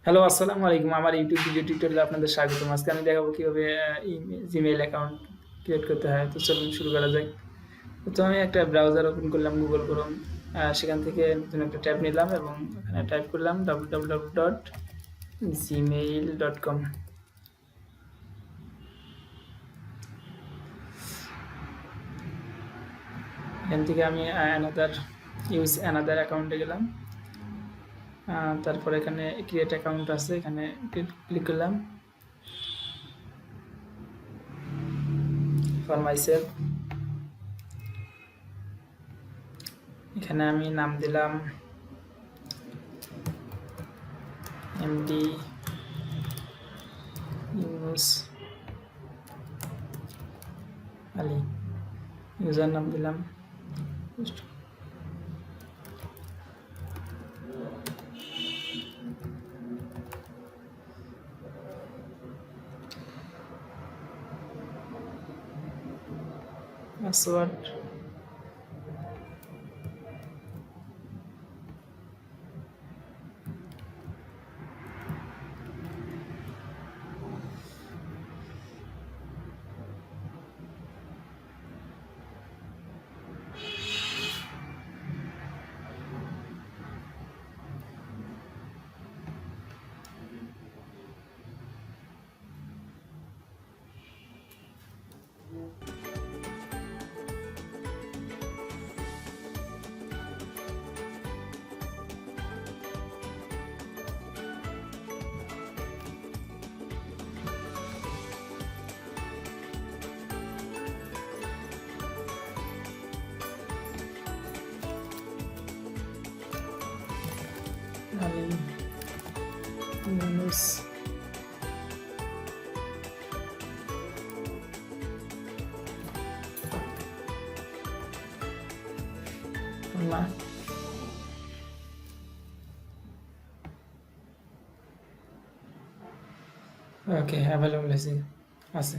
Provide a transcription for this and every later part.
Hello, আসসালামু আলাইকুম। আমার ইউটিউব ভিডিও টিউটোরিয়ালে আপনাদের স্বাগতম। আজকে আমি দেখাবো কিভাবে জিমেইল অ্যাকাউন্ট ক্রিয়েট করতে হয়। তো চলুন শুরু করা যাক। প্রথমে আমি একটা ব্রাউজার ওপেন করলাম, গুগল ক্রোম। সেখান থেকে নতুন একটা ট্যাব নিলাম এবং এখানে টাইপ করলাম www.gmail.com। এখান থেকে আমি ইউজ অ্যানাদার অ্যাকাউন্টে গেলাম। তারপর এখানে ক্রিয়েট অ্যাকাউন্ট আছে, এখানে ক্লিক করলাম। ফর মাইসেলফ এখানে আমি নাম দিলাম এমডি ইউনুস আলী। ইউজার নাম দিলাম পাসওয়ার্ড আলী ইউনুস। না, ওকে, অ্যাভেলেবল আছে।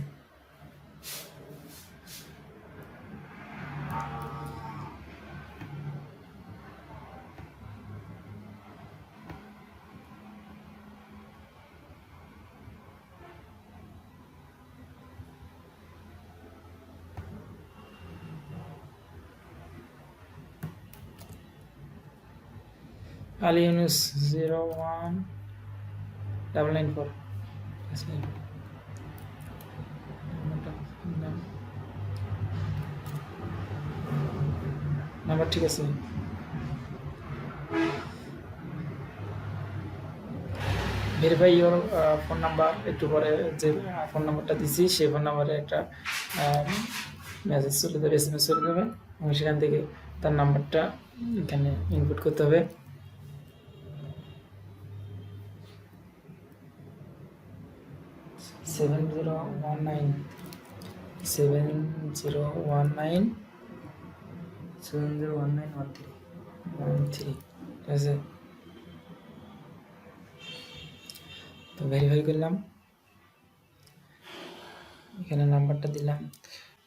আলী ইউনুস 01994 আছে। নাম্বার ঠিক আছে। Verify your phone number. একটু পরে যে ফোন নাম্বারটা দিছি সেই ফোন নাম্বারে একটা মেসেজ চলে যাবে, এসএমএস চলে যাবে এবং সেখান থেকে তার নাম্বারটা এখানে ইনপুট করতে হবে। সেভেন জিরো ওয়ান নাইন 13 ঠিক আছে। তো ভেরিফাই করলাম, এখানে নাম্বারটা দিলাম।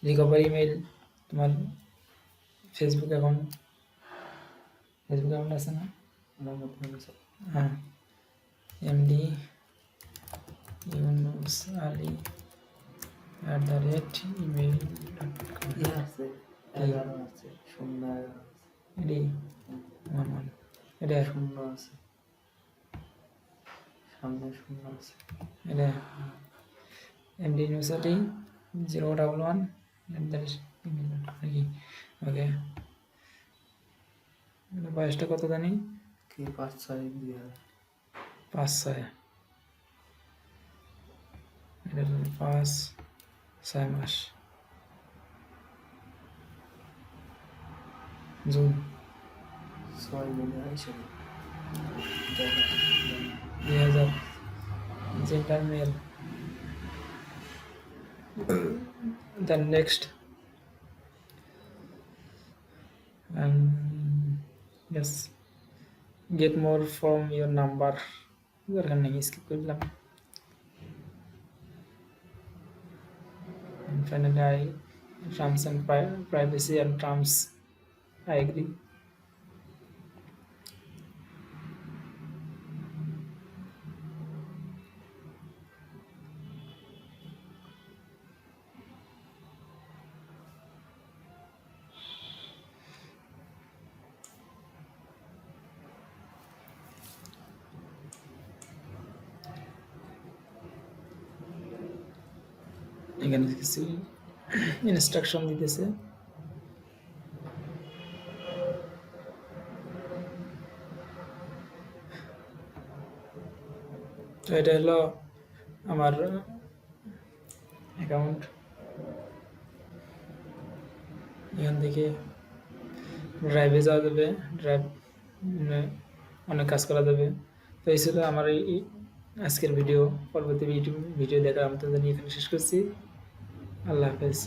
রিকভার ইমেল, তোমার ফেসবুক অ্যাকাউন্ট আছে না? হ্যাঁ, এমডি ইউনুস আলী @email.com। এটাই এটা এটা এমডি ইউনুস আলী 011 নাকি? ওকে, বয়সটা কত জানি? 5-6। এটা 5-6 মাস। June 2000। Gender male. Then next, yes, get more from your number। দরকার নেই, স্কিপ করলাম। And finally, terms and privacy and terms, I agree. এখানে কিছু ইনস্ট্রাকশন দিতেছে। তো এটা হলো আমার অ্যাকাউন্ট। এখান থেকে ড্রাইভে যাওয়া যাবে, ড্রাইভ অনেক কাজ করা যাবে। তো এই ছিল আমার এই আজকের ভিডিও। পরবর্তী ভিডিও দেখার আমন্ত্রণ জানিয়ে এখানে শেষ করছি। আল্লাহ হাফেজ।